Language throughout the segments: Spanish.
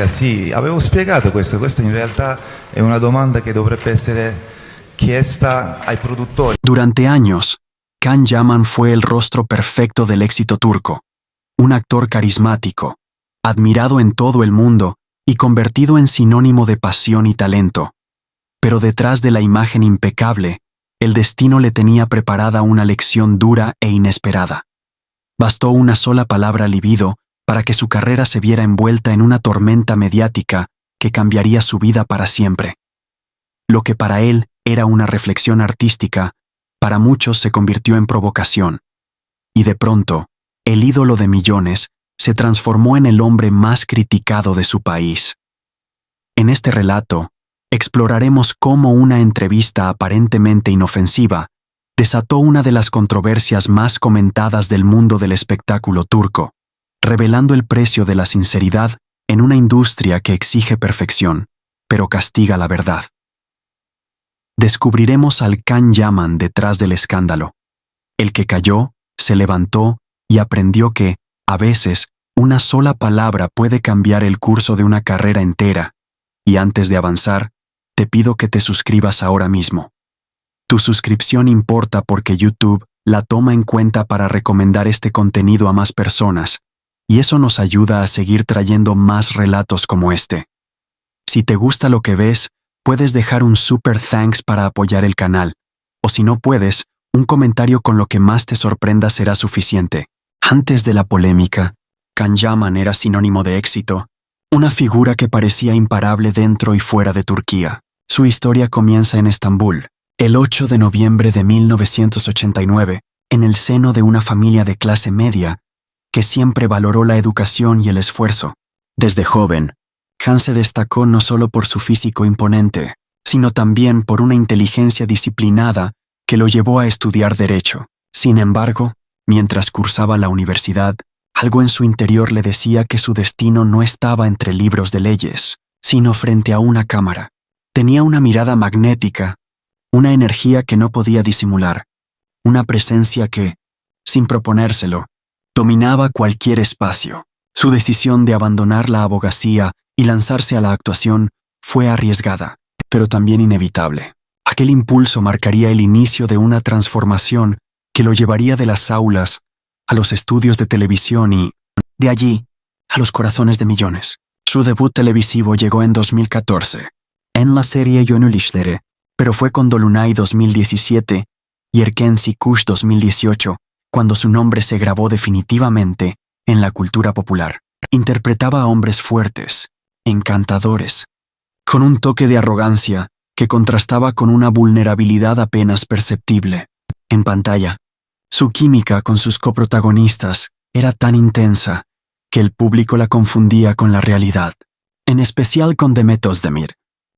Sì, avevo spiegato questo, questa in realtà è una domanda che dovrebbe essere chiesta ai produttori. Durante años, Can Yaman fue el rostro perfecto del éxito turco, un actor carismático, admirado en todo el mundo y convertido en sinónimo de pasión y talento. Pero detrás de la imagen impecable, el destino le tenía preparada una lección dura e inesperada. Bastó una sola palabra libido para que su carrera se viera envuelta en una tormenta mediática que cambiaría su vida para siempre. Lo que para él era una reflexión artística, para muchos se convirtió en provocación. Y de pronto, el ídolo de millones se transformó en el hombre más criticado de su país. En este relato, exploraremos cómo una entrevista aparentemente inofensiva desató una de las controversias más comentadas del mundo del espectáculo turco, revelando el precio de la sinceridad en una industria que exige perfección, pero castiga la verdad. Descubriremos al Can Yaman detrás del escándalo, el que cayó, se levantó y aprendió que, a veces, una sola palabra puede cambiar el curso de una carrera entera, y antes de avanzar, te pido que te suscribas ahora mismo. Tu suscripción importa porque YouTube la toma en cuenta para recomendar este contenido a más personas, y eso nos ayuda a seguir trayendo más relatos como este. Si te gusta lo que ves, puedes dejar un super thanks para apoyar el canal, o si no puedes, un comentario con lo que más te sorprenda será suficiente. Antes de la polémica, Can Yaman era sinónimo de éxito, una figura que parecía imparable dentro y fuera de Turquía. Su historia comienza en Estambul, el 8 de noviembre de 1989, en el seno de una familia de clase media que siempre valoró la educación y el esfuerzo. Desde joven, Can se destacó no solo por su físico imponente, sino también por una inteligencia disciplinada que lo llevó a estudiar Derecho. Sin embargo, mientras cursaba la universidad, algo en su interior le decía que su destino no estaba entre libros de leyes, sino frente a una cámara. Tenía una mirada magnética, una energía que no podía disimular, una presencia que, sin proponérselo, dominaba cualquier espacio. Su decisión de abandonar la abogacía y lanzarse a la actuación fue arriesgada, pero también inevitable. Aquel impulso marcaría el inicio de una transformación que lo llevaría de las aulas a los estudios de televisión y, de allí, a los corazones de millones. Su debut televisivo llegó en 2014, en la serie Gönül İşleri, pero fue con Dolunay 2017 y Erken Sikuş 2018 cuando su nombre se grabó definitivamente en la cultura popular. Interpretaba a hombres fuertes, encantadores, con un toque de arrogancia que contrastaba con una vulnerabilidad apenas perceptible. En pantalla, su química con sus coprotagonistas era tan intensa que el público la confundía con la realidad, en especial con Demet Özdemir,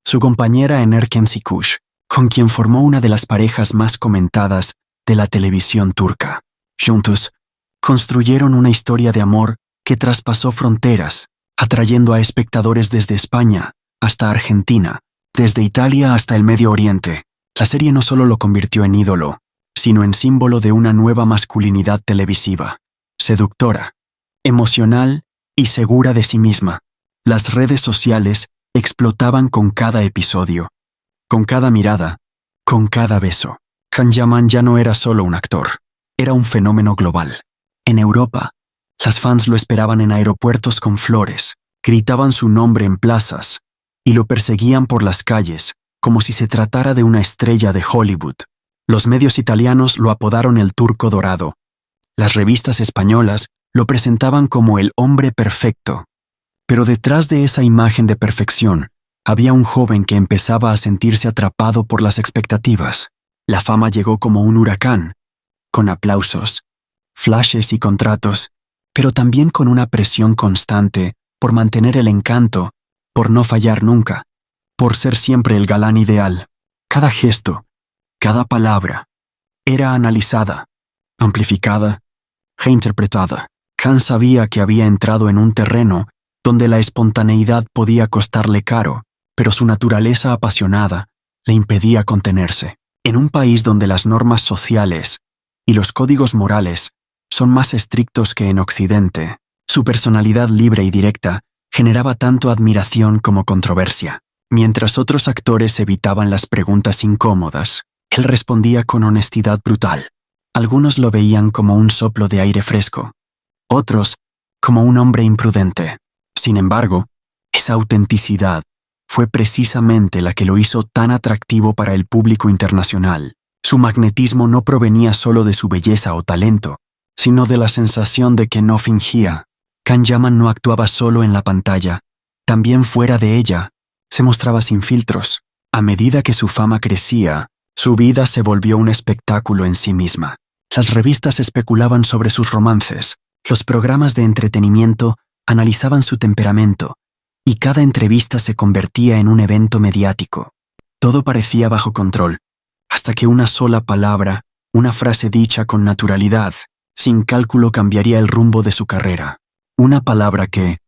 su compañera en Erken Sikuş, con quien formó una de las parejas más comentadas de la televisión turca. Juntos, construyeron una historia de amor que traspasó fronteras, atrayendo a espectadores desde España hasta Argentina, desde Italia hasta el Medio Oriente. La serie no solo lo convirtió en ídolo, sino en símbolo de una nueva masculinidad televisiva, seductora, emocional y segura de sí misma. Las redes sociales explotaban con cada episodio, con cada mirada, con cada beso. Can Yaman ya no era solo un actor, era un fenómeno global. En Europa, las fans lo esperaban en aeropuertos con flores, gritaban su nombre en plazas y lo perseguían por las calles como si se tratara de una estrella de Hollywood. Los medios italianos lo apodaron el Turco Dorado. Las revistas españolas lo presentaban como el hombre perfecto. Pero detrás de esa imagen de perfección, había un joven que empezaba a sentirse atrapado por las expectativas. La fama llegó como un huracán, con aplausos, flashes y contratos, pero también con una presión constante por mantener el encanto, por no fallar nunca, por ser siempre el galán ideal. Cada gesto, cada palabra, era analizada, amplificada, reinterpretada. Can sabía que había entrado en un terreno donde la espontaneidad podía costarle caro, pero su naturaleza apasionada le impedía contenerse. En un país donde las normas sociales y los códigos morales son más estrictos que en Occidente, su personalidad libre y directa generaba tanto admiración como controversia. Mientras otros actores evitaban las preguntas incómodas, él respondía con honestidad brutal. Algunos lo veían como un soplo de aire fresco, otros como un hombre imprudente. Sin embargo, esa autenticidad fue precisamente la que lo hizo tan atractivo para el público internacional. Su magnetismo no provenía solo de su belleza o talento, sino de la sensación de que no fingía. Can Yaman no actuaba solo en la pantalla, también fuera de ella. Se mostraba sin filtros. A medida que su fama crecía, su vida se volvió un espectáculo en sí misma. Las revistas especulaban sobre sus romances, los programas de entretenimiento analizaban su temperamento, y cada entrevista se convertía en un evento mediático. Todo parecía bajo control, hasta que una sola palabra, una frase dicha con naturalidad, sin cálculo cambiaría el rumbo de su carrera. Una palabra que,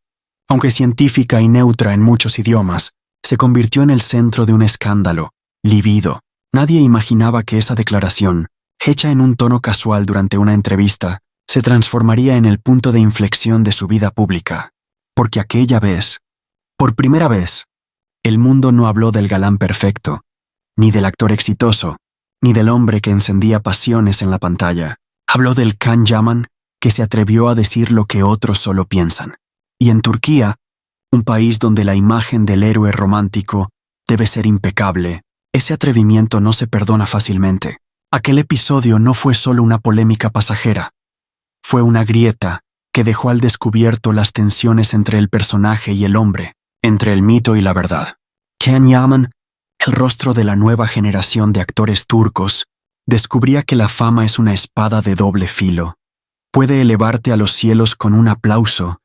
aunque científica y neutra en muchos idiomas, se convirtió en el centro de un escándalo, libido. Nadie imaginaba que esa declaración, hecha en un tono casual durante una entrevista, se transformaría en el punto de inflexión de su vida pública. Porque aquella vez, por primera vez, el mundo no habló del galán perfecto, ni del actor exitoso, ni del hombre que encendía pasiones en la pantalla. Habló del Can Yaman que se atrevió a decir lo que otros solo piensan. Y en Turquía, un país donde la imagen del héroe romántico debe ser impecable, ese atrevimiento no se perdona fácilmente. Aquel episodio no fue solo una polémica pasajera. Fue una grieta que dejó al descubierto las tensiones entre el personaje y el hombre, entre el mito y la verdad. Can Yaman, el rostro de la nueva generación de actores turcos, descubría que la fama es una espada de doble filo. Puede elevarte a los cielos con un aplauso,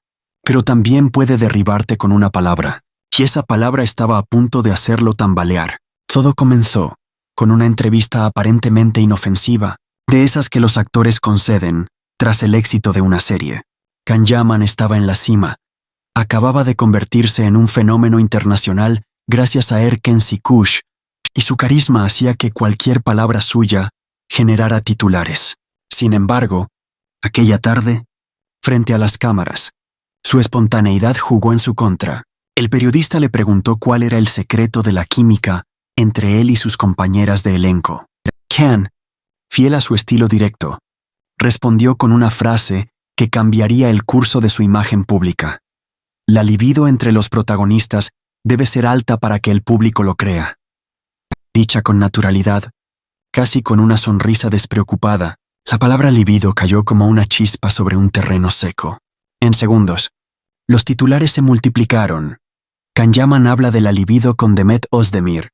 pero también puede derribarte con una palabra. Y esa palabra estaba a punto de hacerlo tambalear. Todo comenzó con una entrevista aparentemente inofensiva, de esas que los actores conceden tras el éxito de una serie. Can Yaman estaba en la cima. Acababa de convertirse en un fenómeno internacional gracias a Erken Sikush, y su carisma hacía que cualquier palabra suya generara titulares. Sin embargo, aquella tarde, frente a las cámaras, su espontaneidad jugó en su contra. El periodista le preguntó cuál era el secreto de la química entre él y sus compañeras de elenco. Can, fiel a su estilo directo, respondió con una frase que cambiaría el curso de su imagen pública. La libido entre los protagonistas debe ser alta para que el público lo crea. Dicha con naturalidad, casi con una sonrisa despreocupada, la palabra libido cayó como una chispa sobre un terreno seco. En segundos, los titulares se multiplicaron. Can Yaman habla de la libido con Demet Özdemir.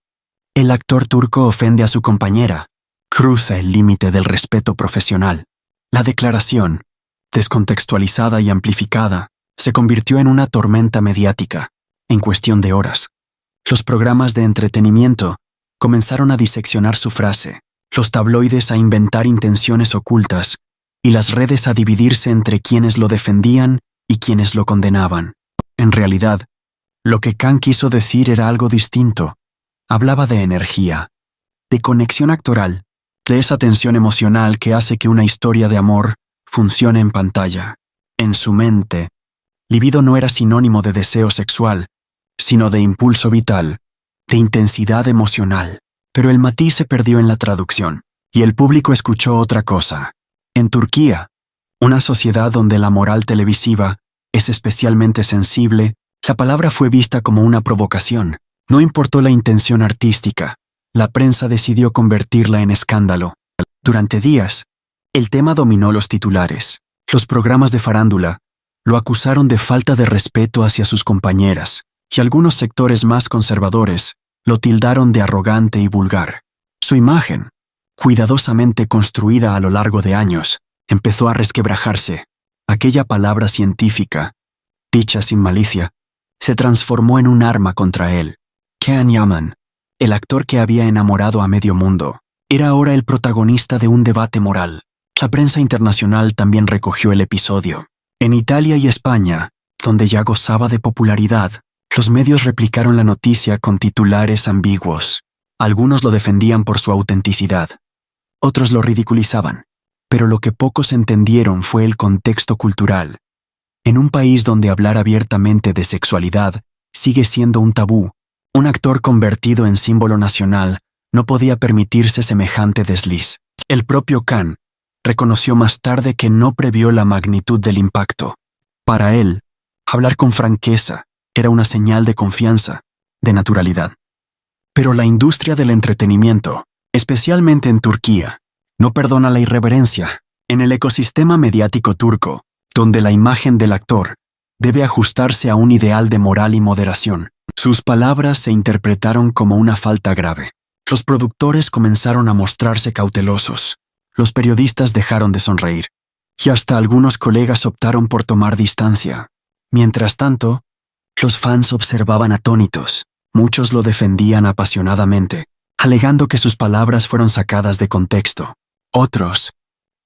El actor turco ofende a su compañera. Cruza el límite del respeto profesional. La declaración, descontextualizada y amplificada, se convirtió en una tormenta mediática. En cuestión de horas, los programas de entretenimiento comenzaron a diseccionar su frase, los tabloides a inventar intenciones ocultas y las redes a dividirse entre quienes lo defendían y quienes lo condenaban. En realidad, lo que Can quiso decir era algo distinto. Hablaba de energía, de conexión actoral, de esa tensión emocional que hace que una historia de amor funcione en pantalla. En su mente, libido no era sinónimo de deseo sexual, sino de impulso vital, de intensidad emocional. Pero el matiz se perdió en la traducción, y el público escuchó otra cosa. En Turquía, una sociedad donde la moral televisiva es especialmente sensible, la palabra fue vista como una provocación. No importó la intención artística, la prensa decidió convertirla en escándalo. Durante días, el tema dominó los titulares. Los programas de farándula lo acusaron de falta de respeto hacia sus compañeras, y algunos sectores más conservadores lo tildaron de arrogante y vulgar. Su imagen, cuidadosamente construida a lo largo de años, empezó a resquebrajarse. Aquella palabra científica, dicha sin malicia, se transformó en un arma contra él. Can Yaman, el actor que había enamorado a medio mundo, era ahora el protagonista de un debate moral. La prensa internacional también recogió el episodio. En Italia y España, donde ya gozaba de popularidad, los medios replicaron la noticia con titulares ambiguos. Algunos lo defendían por su autenticidad, otros lo ridiculizaban, pero lo que pocos entendieron fue el contexto cultural. En un país donde hablar abiertamente de sexualidad sigue siendo un tabú, un actor convertido en símbolo nacional no podía permitirse semejante desliz. El propio Khan reconoció más tarde que no previó la magnitud del impacto. Para él, hablar con franqueza era una señal de confianza, de naturalidad. Pero la industria del entretenimiento, especialmente en Turquía, no perdona la irreverencia. En el ecosistema mediático turco, donde la imagen del actor debe ajustarse a un ideal de moral y moderación, sus palabras se interpretaron como una falta grave. Los productores comenzaron a mostrarse cautelosos, los periodistas dejaron de sonreír, y hasta algunos colegas optaron por tomar distancia. Mientras tanto, los fans observaban atónitos. Muchos lo defendían apasionadamente, alegando que sus palabras fueron sacadas de contexto. Otros,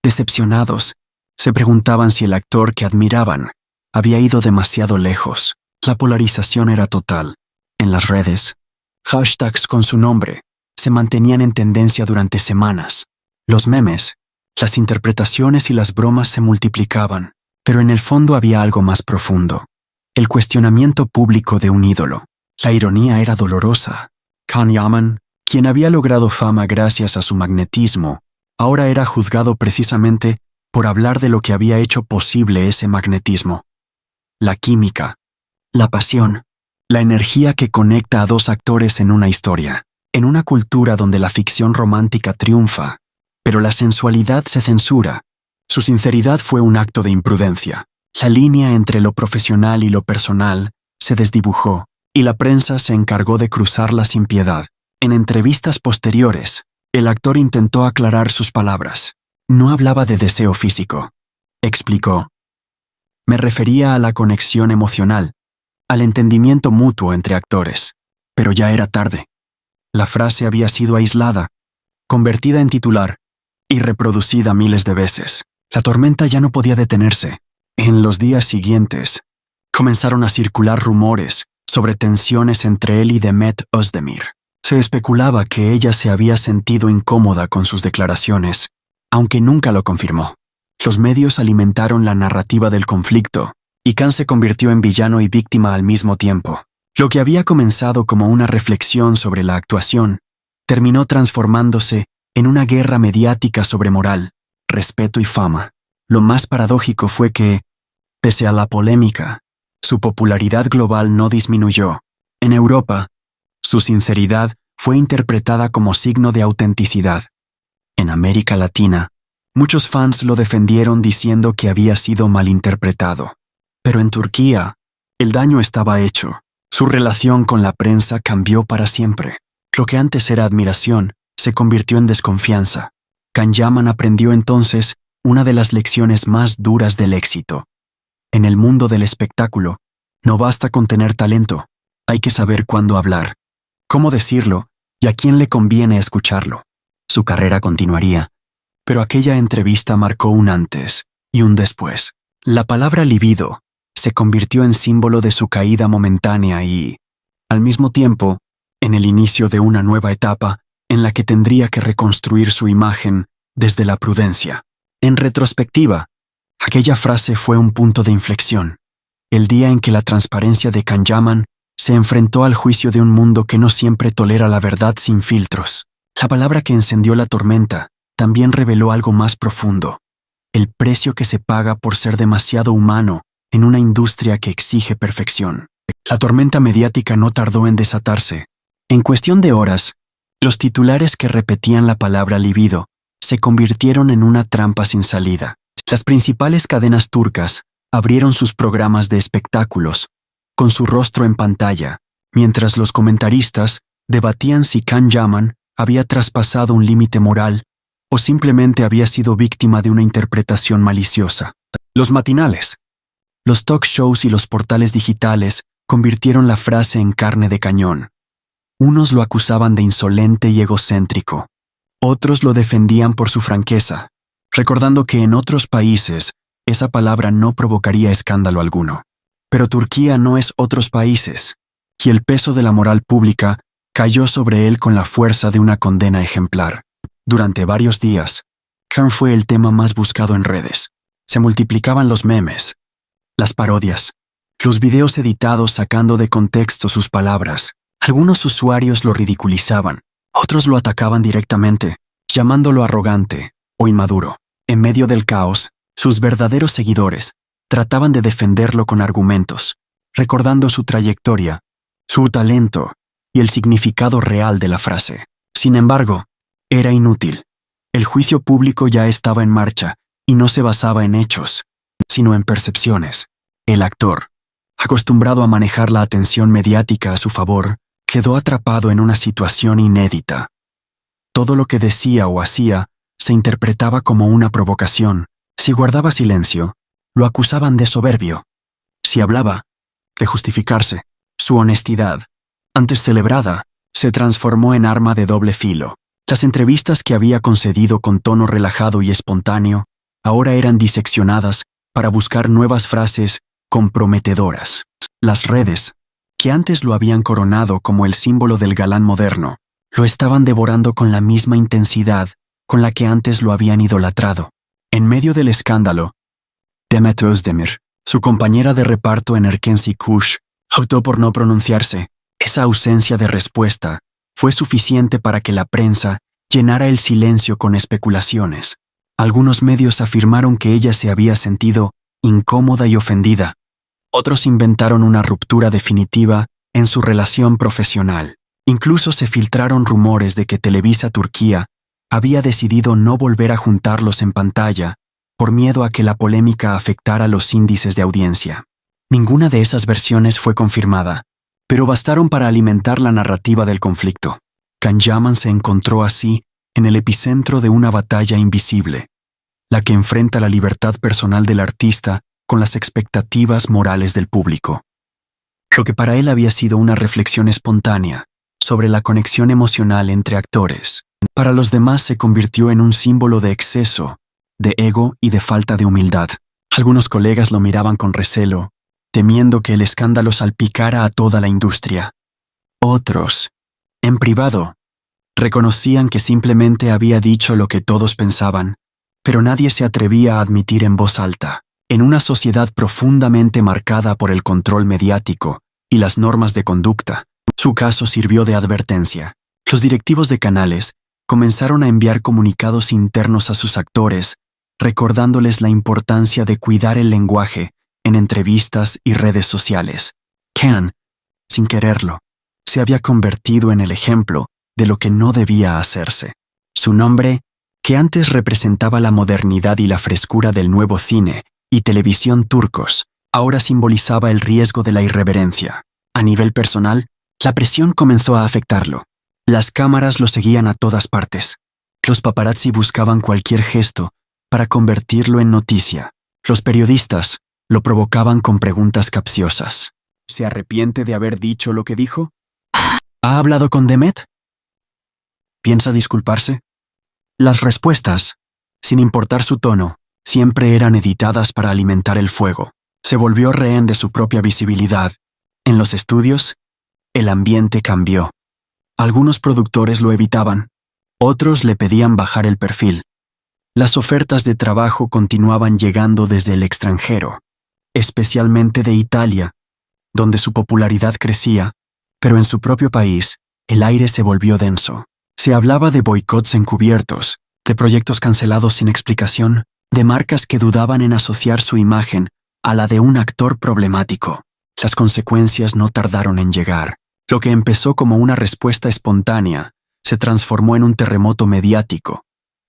decepcionados, se preguntaban si el actor que admiraban había ido demasiado lejos. La polarización era total. En las redes, hashtags con su nombre se mantenían en tendencia durante semanas. Los memes, las interpretaciones y las bromas se multiplicaban, pero en el fondo había algo más profundo. El cuestionamiento público de un ídolo. La ironía era dolorosa. Can Yaman, quien había logrado fama gracias a su magnetismo, ahora era juzgado precisamente por hablar de lo que había hecho posible ese magnetismo. La química, la pasión, la energía que conecta a dos actores en una historia. En una cultura donde la ficción romántica triunfa, pero la sensualidad se censura, su sinceridad fue un acto de imprudencia. La línea entre lo profesional y lo personal se desdibujó, y la prensa se encargó de cruzarla sin piedad. En entrevistas posteriores, el actor intentó aclarar sus palabras. No hablaba de deseo físico. Explicó. Me refería a la conexión emocional, al entendimiento mutuo entre actores. Pero ya era tarde. La frase había sido aislada, convertida en titular y reproducida miles de veces. La tormenta ya no podía detenerse. En los días siguientes, comenzaron a circular rumores sobre tensiones entre él y Demet Özdemir. Se especulaba que ella se había sentido incómoda con sus declaraciones, aunque nunca lo confirmó. Los medios alimentaron la narrativa del conflicto, y Khan se convirtió en villano y víctima al mismo tiempo. Lo que había comenzado como una reflexión sobre la actuación, terminó transformándose en una guerra mediática sobre moral, respeto y fama. Lo más paradójico fue que, pese a la polémica, su popularidad global no disminuyó. En Europa, su sinceridad fue interpretada como signo de autenticidad. En América Latina, muchos fans lo defendieron diciendo que había sido malinterpretado. Pero en Turquía, el daño estaba hecho. Su relación con la prensa cambió para siempre. Lo que antes era admiración se convirtió en desconfianza. Can Yaman aprendió entonces una de las lecciones más duras del éxito. En el mundo del espectáculo, no basta con tener talento, hay que saber cuándo hablar, cómo decirlo y a quién le conviene escucharlo. Su carrera continuaría, pero aquella entrevista marcó un antes y un después. La palabra libido se convirtió en símbolo de su caída momentánea y, al mismo tiempo, en el inicio de una nueva etapa en la que tendría que reconstruir su imagen desde la prudencia. En retrospectiva, aquella frase fue un punto de inflexión, el día en que la transparencia de Can Yaman se enfrentó al juicio de un mundo que no siempre tolera la verdad sin filtros. La palabra que encendió la tormenta también reveló algo más profundo, el precio que se paga por ser demasiado humano en una industria que exige perfección. La tormenta mediática no tardó en desatarse. En cuestión de horas, los titulares que repetían la palabra libido se convirtieron en una trampa sin salida. Las principales cadenas turcas abrieron sus programas de espectáculos con su rostro en pantalla, mientras los comentaristas debatían si Can Yaman había traspasado un límite moral o simplemente había sido víctima de una interpretación maliciosa. Los matinales, los talk shows y los portales digitales convirtieron la frase en carne de cañón. Unos lo acusaban de insolente y egocéntrico, otros lo defendían por su franqueza, recordando que en otros países esa palabra no provocaría escándalo alguno. Pero Turquía no es otros países, y el peso de la moral pública cayó sobre él con la fuerza de una condena ejemplar. Durante varios días, Khan fue el tema más buscado en redes. Se multiplicaban los memes, Las parodias. Los videos editados sacando de contexto sus palabras. Algunos usuarios lo ridiculizaban, otros lo atacaban directamente, llamándolo arrogante o inmaduro. En medio del caos, sus verdaderos seguidores trataban de defenderlo con argumentos, recordando su trayectoria, su talento y el significado real de la frase. Sin embargo, era inútil. El juicio público ya estaba en marcha y no se basaba en hechos, sino en percepciones. El actor, acostumbrado a manejar la atención mediática a su favor, quedó atrapado en una situación inédita. Todo lo que decía o hacía se interpretaba como una provocación. Si guardaba silencio, lo acusaban de soberbio. Si hablaba, de justificarse. Su honestidad, antes celebrada, se transformó en arma de doble filo. Las entrevistas que había concedido con tono relajado y espontáneo ahora eran diseccionadas para buscar nuevas frases comprometedoras. Las redes, que antes lo habían coronado como el símbolo del galán moderno, lo estaban devorando con la misma intensidad con la que antes lo habían idolatrado. En medio del escándalo, Demet Özdemir, su compañera de reparto en Erkenci Kuş, optó por no pronunciarse. Esa ausencia de respuesta fue suficiente para que la prensa llenara el silencio con especulaciones. Algunos medios afirmaron que ella se había sentido incómoda y ofendida. Otros inventaron una ruptura definitiva en su relación profesional. Incluso se filtraron rumores de que Televisa Turquía había decidido no volver a juntarlos en pantalla por miedo a que la polémica afectara los índices de audiencia. Ninguna de esas versiones fue confirmada, pero bastaron para alimentar la narrativa del conflicto. Can Yaman se encontró así en el epicentro de una batalla invisible, la que enfrenta la libertad personal del artista con las expectativas morales del público. Lo que para él había sido una reflexión espontánea sobre la conexión emocional entre actores, para los demás se convirtió en un símbolo de exceso, de ego y de falta de humildad. Algunos colegas lo miraban con recelo, temiendo que el escándalo salpicara a toda la industria. Otros, en privado, reconocían que simplemente había dicho lo que todos pensaban, pero nadie se atrevía a admitir en voz alta. En una sociedad profundamente marcada por el control mediático y las normas de conducta, su caso sirvió de advertencia. Los directivos de canales comenzaron a enviar comunicados internos a sus actores, recordándoles la importancia de cuidar el lenguaje en entrevistas y redes sociales. Can, sin quererlo, se había convertido en el ejemplo de lo que no debía hacerse. Su nombre, que antes representaba la modernidad y la frescura del nuevo cine y televisión turcos, ahora simbolizaba el riesgo de la irreverencia. A nivel personal, la presión comenzó a afectarlo. Las cámaras lo seguían a todas partes. Los paparazzi buscaban cualquier gesto para convertirlo en noticia. Los periodistas lo provocaban con preguntas capciosas. ¿Se arrepiente de haber dicho lo que dijo? ¿Ha hablado con Demet? ¿Piensa disculparse? Las respuestas, sin importar su tono, siempre eran editadas para alimentar el fuego. Se volvió rehén de su propia visibilidad. En los estudios, el ambiente cambió. Algunos productores lo evitaban, otros le pedían bajar el perfil. Las ofertas de trabajo continuaban llegando desde el extranjero, especialmente de Italia, donde su popularidad crecía, pero en su propio país, el aire se volvió denso. Se hablaba de boicots encubiertos, de proyectos cancelados sin explicación, de marcas que dudaban en asociar su imagen a la de un actor problemático. Las consecuencias no tardaron en llegar. Lo que empezó como una respuesta espontánea se transformó en un terremoto mediático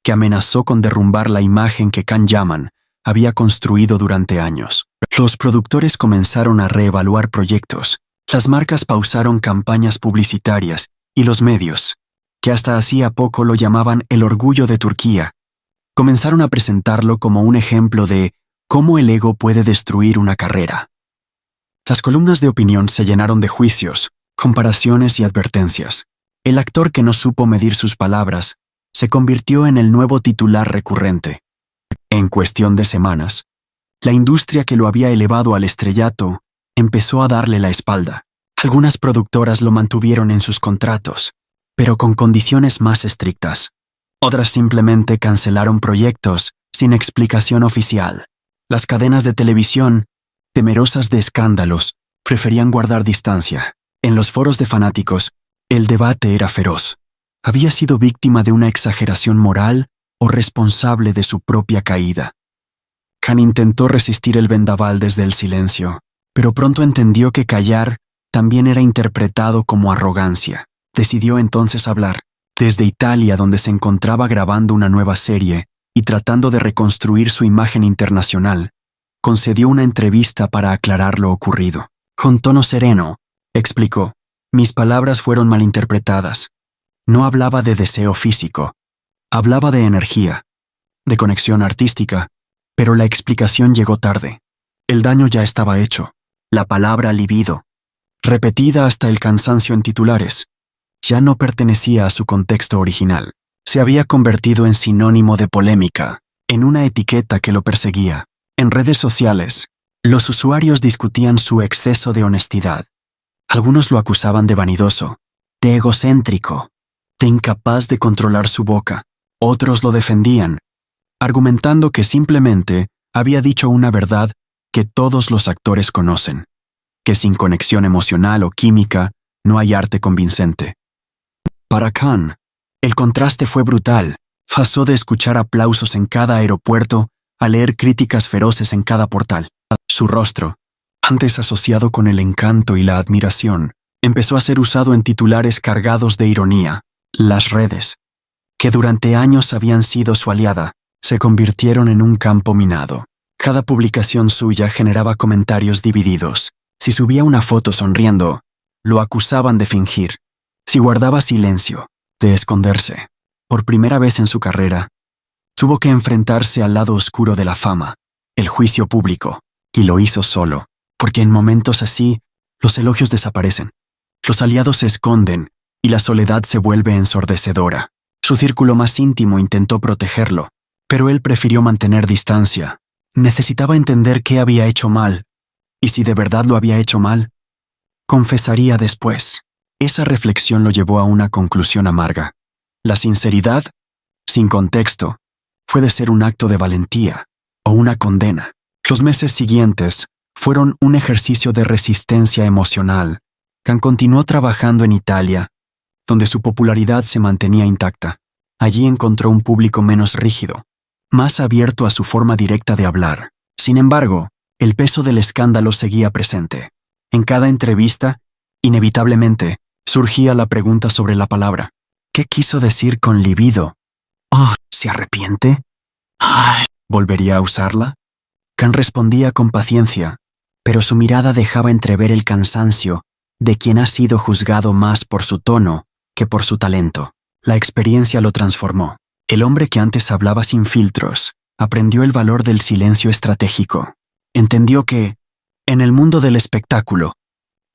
que amenazó con derrumbar la imagen que Can Yaman había construido durante años. Los productores comenzaron a reevaluar proyectos, las marcas pausaron campañas publicitarias y los medios, que hasta hacía poco lo llamaban el orgullo de Turquía, comenzaron a presentarlo como un ejemplo de cómo el ego puede destruir una carrera. Las columnas de opinión se llenaron de juicios, comparaciones y advertencias. El actor que no supo medir sus palabras se convirtió en el nuevo titular recurrente. En cuestión de semanas, la industria que lo había elevado al estrellato empezó a darle la espalda. Algunas productoras lo mantuvieron en sus contratos, pero con condiciones más estrictas. Otras simplemente cancelaron proyectos sin explicación oficial. Las cadenas de televisión temerosas de escándalos, preferían guardar distancia. En los foros de fanáticos, el debate era feroz. ¿Había sido víctima de una exageración moral o responsable de su propia caída? Khan intentó resistir el vendaval desde el silencio, pero pronto entendió que callar también era interpretado como arrogancia. Decidió entonces hablar. Desde Italia, donde se encontraba grabando una nueva serie y tratando de reconstruir su imagen internacional, concedió una entrevista para aclarar lo ocurrido. Con tono sereno, explicó: mis palabras fueron malinterpretadas. No hablaba de deseo físico, hablaba de energía, de conexión artística, pero la explicación llegó tarde. El daño ya estaba hecho. La palabra libido, repetida hasta el cansancio en titulares, ya no pertenecía a su contexto original. Se había convertido en sinónimo de polémica, en una etiqueta que lo perseguía. En redes sociales, los usuarios discutían su exceso de honestidad. Algunos lo acusaban de vanidoso, de egocéntrico, de incapaz de controlar su boca. Otros lo defendían, argumentando que simplemente había dicho una verdad que todos los actores conocen, que sin conexión emocional o química no hay arte convincente. Para Khan, el contraste fue brutal. Pasó de escuchar aplausos en cada aeropuerto a leer críticas feroces en cada portal. Su rostro, antes asociado con el encanto y la admiración, empezó a ser usado en titulares cargados de ironía. Las redes, que durante años habían sido su aliada, se convirtieron en un campo minado. Cada publicación suya generaba comentarios divididos. Si subía una foto sonriendo, lo acusaban de fingir. Si guardaba silencio, de esconderse. Por primera vez en su carrera, tuvo que enfrentarse al lado oscuro de la fama, el juicio público, y lo hizo solo, porque en momentos así, los elogios desaparecen. Los aliados se esconden y la soledad se vuelve ensordecedora. Su círculo más íntimo intentó protegerlo, pero él prefirió mantener distancia. Necesitaba entender qué había hecho mal, y si de verdad lo había hecho mal, confesaría después. Esa reflexión lo llevó a una conclusión amarga. La sinceridad, sin contexto, puede ser un acto de valentía o una condena. Los meses siguientes fueron un ejercicio de resistencia emocional. Khan continuó trabajando en Italia, donde su popularidad se mantenía intacta. Allí encontró un público menos rígido, más abierto a su forma directa de hablar. Sin embargo, el peso del escándalo seguía presente. En cada entrevista, inevitablemente, surgía la pregunta sobre la palabra. ¿Qué quiso decir con libido? Oh, ¿se arrepiente? Ay, ¿volvería a usarla? Khan respondía con paciencia, pero su mirada dejaba entrever el cansancio de quien ha sido juzgado más por su tono que por su talento. La experiencia lo transformó. El hombre que antes hablaba sin filtros aprendió el valor del silencio estratégico. Entendió que, en el mundo del espectáculo,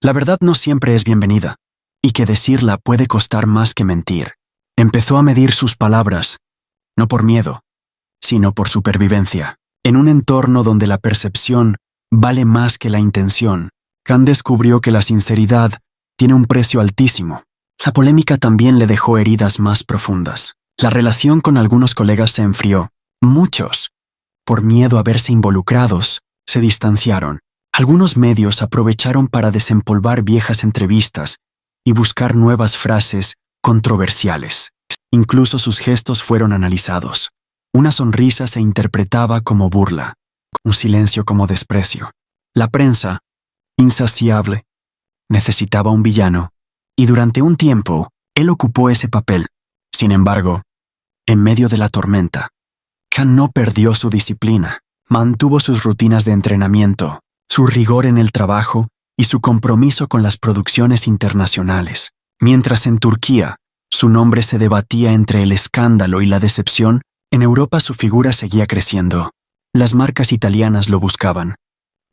la verdad no siempre es bienvenida, y que decirla puede costar más que mentir. Empezó a medir sus palabras, no por miedo, sino por supervivencia. En un entorno donde la percepción vale más que la intención, Khan descubrió que la sinceridad tiene un precio altísimo. La polémica también le dejó heridas más profundas. La relación con algunos colegas se enfrió. Muchos, por miedo a verse involucrados, se distanciaron. Algunos medios aprovecharon para desempolvar viejas entrevistas y buscar nuevas frases controversiales. Incluso sus gestos fueron analizados. Una sonrisa se interpretaba como burla, un silencio como desprecio. La prensa, insaciable, necesitaba un villano, y durante un tiempo, él ocupó ese papel. Sin embargo, en medio de la tormenta, Khan no perdió su disciplina, mantuvo sus rutinas de entrenamiento, su rigor en el trabajo y su compromiso con las producciones internacionales. Mientras en Turquía, su nombre se debatía entre el escándalo y la decepción, en Europa su figura seguía creciendo. Las marcas italianas lo buscaban,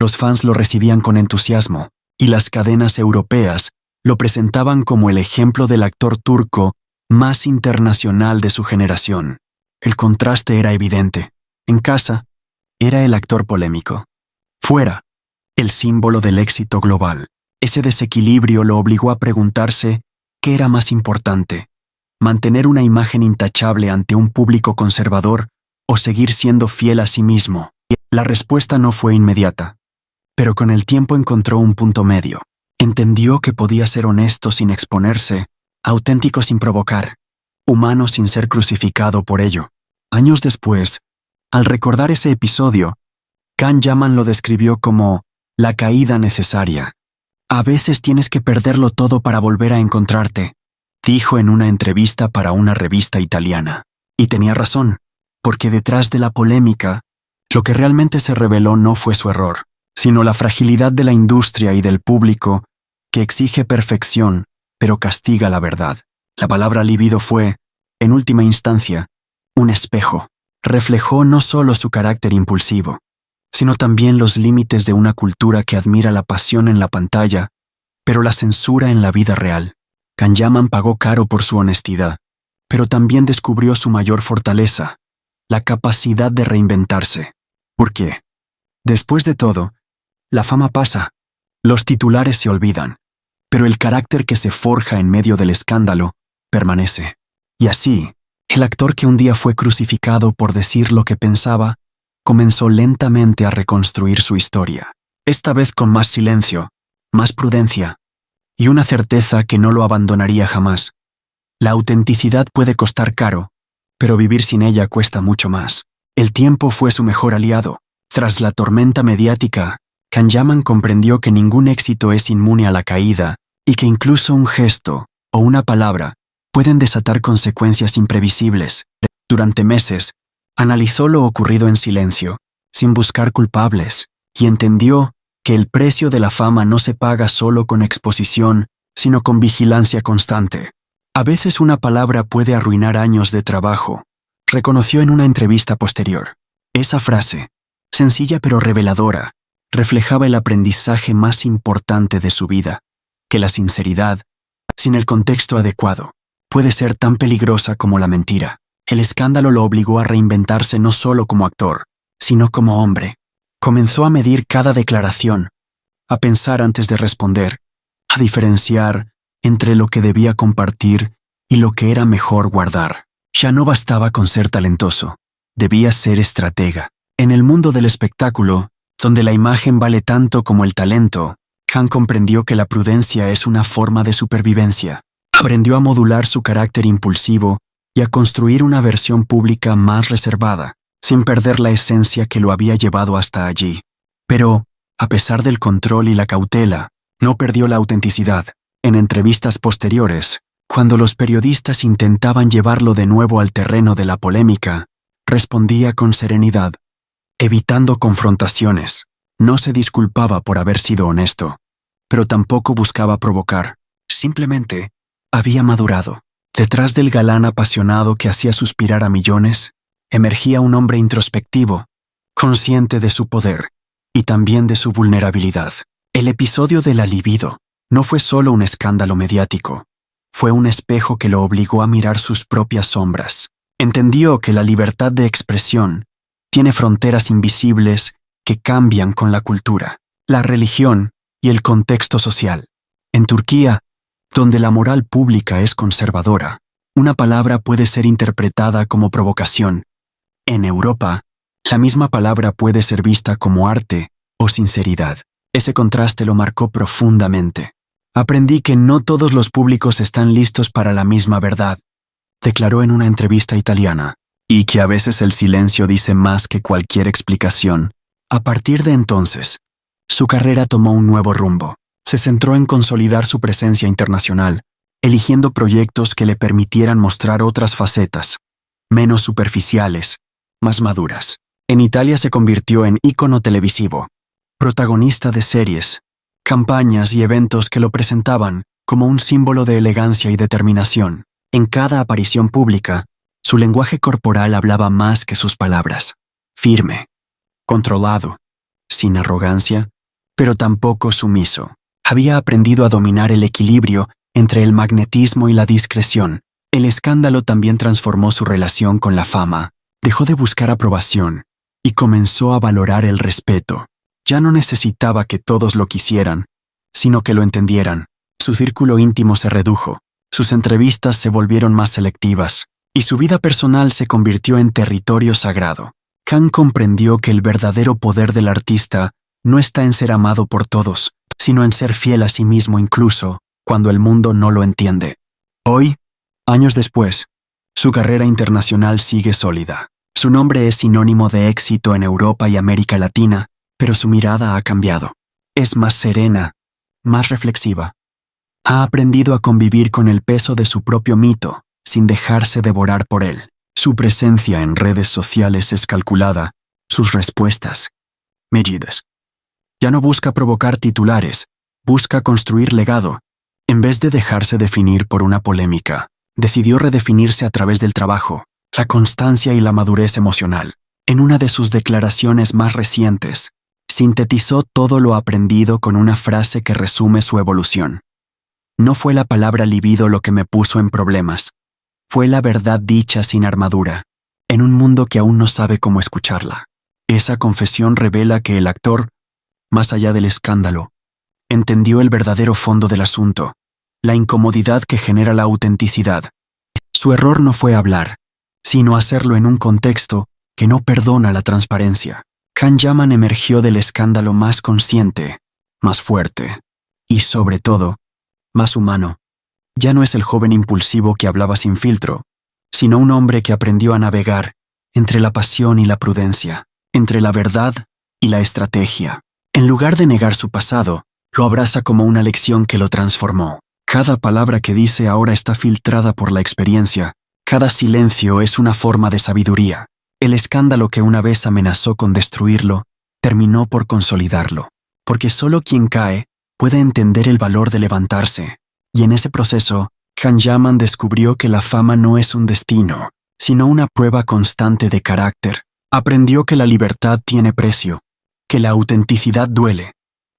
los fans lo recibían con entusiasmo, y las cadenas europeas lo presentaban como el ejemplo del actor turco más internacional de su generación. El contraste era evidente. En casa, era el actor polémico. Fuera, el símbolo del éxito global. Ese desequilibrio lo obligó a preguntarse qué era más importante: mantener una imagen intachable ante un público conservador o seguir siendo fiel a sí mismo. La respuesta no fue inmediata. pero con el tiempo encontró un punto medio. Entendió que podía ser honesto sin exponerse, auténtico sin provocar, humano sin ser crucificado por ello. Años después, al recordar ese episodio, Can Yaman lo describió como la caída necesaria. A veces tienes que perderlo todo para volver a encontrarte, dijo en una entrevista para una revista italiana. Y tenía razón, porque detrás de la polémica, lo que realmente se reveló no fue su error, sino la fragilidad de la industria y del público que exige perfección, pero castiga la verdad. La palabra libido fue, en última instancia, un espejo. Reflejó no solo su carácter impulsivo, sino también los límites de una cultura que admira la pasión en la pantalla, pero la censura en la vida real. Can Yaman pagó caro por su honestidad, pero también descubrió su mayor fortaleza, la capacidad de reinventarse. ¿Por qué? Después de todo, la fama pasa, los titulares se olvidan, pero el carácter que se forja en medio del escándalo permanece. Y así, el actor que un día fue crucificado por decir lo que pensaba, comenzó lentamente a reconstruir su historia, esta vez con más silencio, más prudencia, y una certeza que no lo abandonaría jamás. La autenticidad puede costar caro, pero vivir sin ella cuesta mucho más. El tiempo fue su mejor aliado. Tras la tormenta mediática, Can Yaman comprendió que ningún éxito es inmune a la caída y que incluso un gesto o una palabra pueden desatar consecuencias imprevisibles. Durante meses, analizó lo ocurrido en silencio, sin buscar culpables, y entendió que el precio de la fama no se paga solo con exposición, sino con vigilancia constante. A veces una palabra puede arruinar años de trabajo, reconoció en una entrevista posterior. Esa frase, sencilla pero reveladora, reflejaba el aprendizaje más importante de su vida, que la sinceridad, sin el contexto adecuado, puede ser tan peligrosa como la mentira. El escándalo lo obligó a reinventarse no solo como actor, sino como hombre. Comenzó a medir cada declaración, a pensar antes de responder, a diferenciar entre lo que debía compartir y lo que era mejor guardar. Ya no bastaba con ser talentoso, debía ser estratega. En el mundo del espectáculo, donde la imagen vale tanto como el talento, Can comprendió que la prudencia es una forma de supervivencia. Aprendió a modular su carácter impulsivo y a construir una versión pública más reservada, sin perder la esencia que lo había llevado hasta allí. Pero, a pesar del control y la cautela, no perdió la autenticidad. En entrevistas posteriores, cuando los periodistas intentaban llevarlo de nuevo al terreno de la polémica, respondía con serenidad, evitando confrontaciones. No se disculpaba por haber sido honesto, pero tampoco buscaba provocar. Simplemente, había madurado. Detrás del galán apasionado que hacía suspirar a millones, emergía un hombre introspectivo, consciente de su poder y también de su vulnerabilidad. El episodio de la libido no fue solo un escándalo mediático, fue un espejo que lo obligó a mirar sus propias sombras. Entendió que la libertad de expresión tiene fronteras invisibles que cambian con la cultura, la religión y el contexto social. En Turquía, donde la moral pública es conservadora, una palabra puede ser interpretada como provocación. En Europa, la misma palabra puede ser vista como arte o sinceridad. Ese contraste lo marcó profundamente. Aprendí que no todos los públicos están listos para la misma verdad, declaró en una entrevista italiana, y que a veces el silencio dice más que cualquier explicación. A partir de entonces, su carrera tomó un nuevo rumbo. Se centró en consolidar su presencia internacional, eligiendo proyectos que le permitieran mostrar otras facetas, menos superficiales, más maduras. En Italia se convirtió en ícono televisivo, protagonista de series, campañas y eventos que lo presentaban como un símbolo de elegancia y determinación. En cada aparición pública, su lenguaje corporal hablaba más que sus palabras. Firme, controlado, sin arrogancia, pero tampoco sumiso. Había aprendido a dominar el equilibrio entre el magnetismo y la discreción. El escándalo también transformó su relación con la fama. Dejó de buscar aprobación y comenzó a valorar el respeto. Ya no necesitaba que todos lo quisieran, sino que lo entendieran. Su círculo íntimo se redujo, sus entrevistas se volvieron más selectivas, y su vida personal se convirtió en territorio sagrado. Can comprendió que el verdadero poder del artista no está en ser amado por todos, sino en ser fiel a sí mismo incluso cuando el mundo no lo entiende. Hoy, años después, su carrera internacional sigue sólida. Su nombre es sinónimo de éxito en Europa y América Latina, pero su mirada ha cambiado. Es más serena, más reflexiva. Ha aprendido a convivir con el peso de su propio mito, sin dejarse devorar por él. Su presencia en redes sociales es calculada, sus respuestas, medidas. Ya no busca provocar titulares, busca construir legado. En vez de dejarse definir por una polémica, decidió redefinirse a través del trabajo, la constancia y la madurez emocional. En una de sus declaraciones más recientes, sintetizó todo lo aprendido con una frase que resume su evolución. No fue la palabra libido lo que me puso en problemas. Fue la verdad dicha sin armadura, en un mundo que aún no sabe cómo escucharla. Esa confesión revela que el actor, más allá del escándalo, entendió el verdadero fondo del asunto, la incomodidad que genera la autenticidad. Su error no fue hablar, sino hacerlo en un contexto que no perdona la transparencia. Can Yaman emergió del escándalo más consciente, más fuerte y, sobre todo, más humano. Ya no es el joven impulsivo que hablaba sin filtro, sino un hombre que aprendió a navegar entre la pasión y la prudencia, entre la verdad y la estrategia. En lugar de negar su pasado, lo abraza como una lección que lo transformó. Cada palabra que dice ahora está filtrada por la experiencia. Cada silencio es una forma de sabiduría. El escándalo que una vez amenazó con destruirlo, terminó por consolidarlo, porque solo quien cae puede entender el valor de levantarse. Y en ese proceso, Can Yaman descubrió que la fama no es un destino, sino una prueba constante de carácter. Aprendió que la libertad tiene precio, que la autenticidad duele,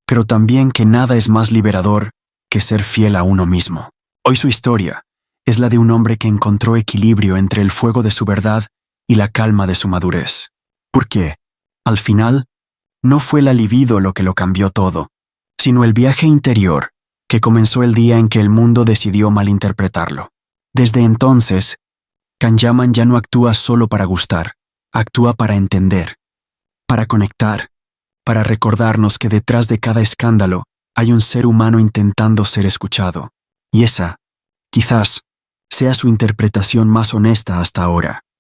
pero también que nada es más liberador que ser fiel a uno mismo. Hoy su historia es la de un hombre que encontró equilibrio entre el fuego de su verdad y la calma de su madurez. Porque, al final, no fue la libido lo que lo cambió todo, sino el viaje interior que comenzó el día en que el mundo decidió malinterpretarlo. Desde entonces, Can Yaman ya no actúa solo para gustar, actúa para entender, para conectar, para recordarnos que detrás de cada escándalo hay un ser humano intentando ser escuchado. Y esa, quizás, sea su interpretación más honesta hasta ahora.